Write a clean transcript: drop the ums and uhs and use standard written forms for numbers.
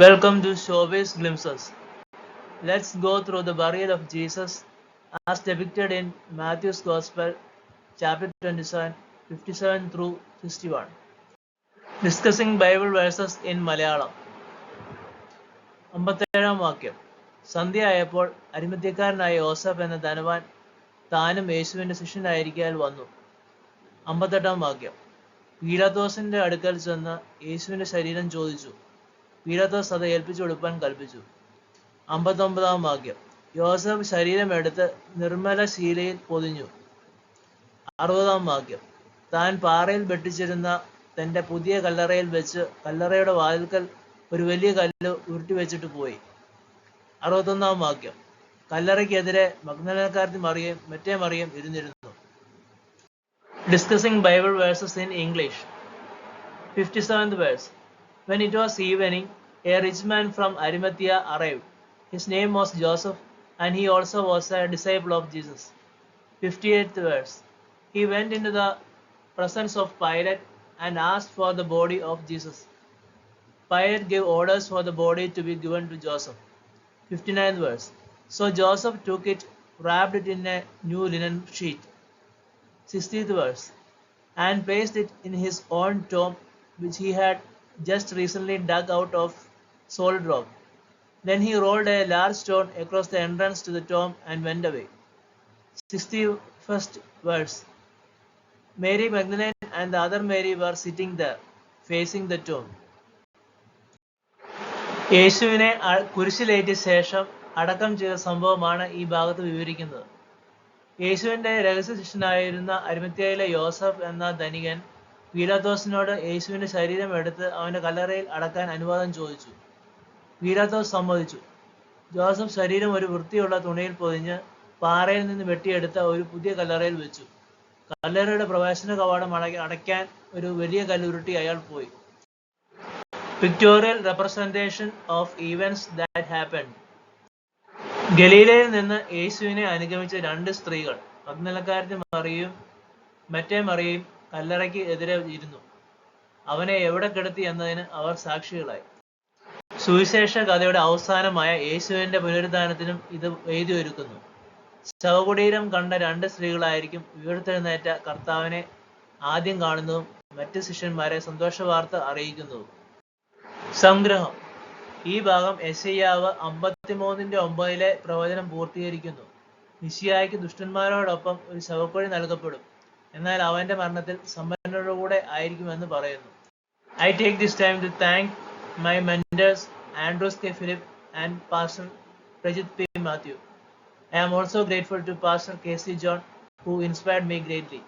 Welcome to Showbiz Glimpses. Let's go through the burial of Jesus as depicted in Matthew's Gospel, chapter 27, 57 through 61. Discussing Bible verses in Malayalam. 57 വാക്യം. സന്ധ്യയായപ്പോൾ അരിമത്യക്കാരനായ യോസഫ് എന്ന ധനവാൻ താനും യേശുവിന്റെ ശിഷ്യനായിരിക്കാൻ വന്നു. 58 വാക്യം. പീലാത്തോസിന്റെ അടുക്കൽ ചെന്ന് യേശുവിന്റെ ശരീരം ചോദിച്ചു. പീലാത്തോസ് അത് ഏൽപ്പിച്ചു കൊടുക്കാൻ കൽപ്പിച്ചു. 59 വാക്യം. യോസഫ് ശരീരമെടുത്ത് നിർമ്മല ശീലയിൽ പൊതിഞ്ഞു. 60 വാക്യം. താൻ പാറയിൽ വെട്ടിച്ചിരുന്ന തന്റെ പുതിയ കല്ലറയിൽ വെച്ച് കല്ലറയുടെ വാതിൽക്കൽ ഒരു വലിയ കല്ല് ഉരുട്ടി വെച്ചിട്ട് പോയി. 61 വാക്യം. കല്ലറയ്ക്കെതിരെ മഗ്ദലക്കാരത്തി മറിയം മറ്റേ Mariyam ഇരുന്നിരുന്നു. Discussing Bible verses in English. 57th verse. When it was evening, a rich man from Arimathea arrived. His name was Joseph, and he also was a disciple of Jesus. 58th verse. He went into the presence of Pilate and asked for the body of Jesus. Pilate gave orders for the body to be given to Joseph. 59th verse. So Joseph took it, wrapped it in a new linen sheet. 60th verse. And placed it in his own tomb, which he had just recently dug out of solid rock. Then he rolled a large stone across the entrance to the tomb and went away. 61st verse. Mary Magdalene and the other Mary were sitting there, facing the tomb. യേശുവിനെ കുരിശിലേറ്റിയ ശേഷം അടക്കം ചെയ്ത സംഭവമാണ് ഈ ഭാഗത്ത് വിവരിക്കുന്നത്. യേശുവിന്റെ രഹസ്യ ശിഷ്യനായിരുന്ന അരിമത്യയിലെ യോസഫ് എന്ന ധനികൻ പീലാത്തോസിനോട് യേശുവിന്റെ ശരീരം എടുത്ത് അവന്റെ കല്ലറയിൽ അടക്കാൻ അനുവാദം ചോദിച്ചു. പീലാത്തോസ് സമ്മതിച്ചു. ജോസഫ് ശരീരം ഒരു വൃത്തിയുള്ള തുണിയിൽ പൊതിഞ്ഞ് പാറയിൽ നിന്ന് വെട്ടിയെടുത്ത ഒരു പുതിയ കല്ലറയിൽ വെച്ചു. കല്ലറയുടെ പ്രവേശന കവാടം അടയ്ക്കാൻ ഒരു വലിയ കല്ലുരുട്ടി അയാൾ പോയി. Pictorial representation of events that happened. ഗലീലയിൽ നിന്ന് യേശുവിനെ അനുഗമിച്ച രണ്ട് സ്ത്രീകൾ, മഗ്ദലക്കാരത്തി മറിയയും മറ്റേ മറിയയും കല്ലറയ്ക്ക് എതിരെ ഇരുന്നു. അവനെ എവിടെ കിടത്തി എന്നതിന് അവർ സാക്ഷികളായി. സുവിശേഷ കഥയുടെ അവസാനമായ യേശുവിന്റെ പുനരുദ്ധാനത്തിനും ഇത് വേദിയൊരുക്കുന്നു. ശവകുടീരം കണ്ട രണ്ട് സ്ത്രീകളായിരിക്കും ഉയർത്തെഴുന്നേറ്റ കർത്താവിനെ ആദ്യം കാണുന്നതും മറ്റ് ശിഷ്യന്മാരെ സന്തോഷവാർത്ത അറിയിക്കുന്നതും. സംഗ്രഹം. ഈ ഭാഗം യെശയ്യാവ് 53:9 പ്രവചനം പൂർത്തീകരിക്കുന്നു. മിശിഹായ്ക്ക് ദുഷ്ടന്മാരോടൊപ്പം ഒരു ശവക്കുഴി നൽകപ്പെടും, എന്നാൽ അവന്റെ മരണത്തിൽ സമ്പന്നരുടെ കൂടെ ആയിരിക്കുമെന്ന് പറയുന്നു. I take this time to thank my mentors Andrews K. Philip and Pastor Prajit P. Matthew. I am also grateful to Pastor K.C. John, who inspired me greatly.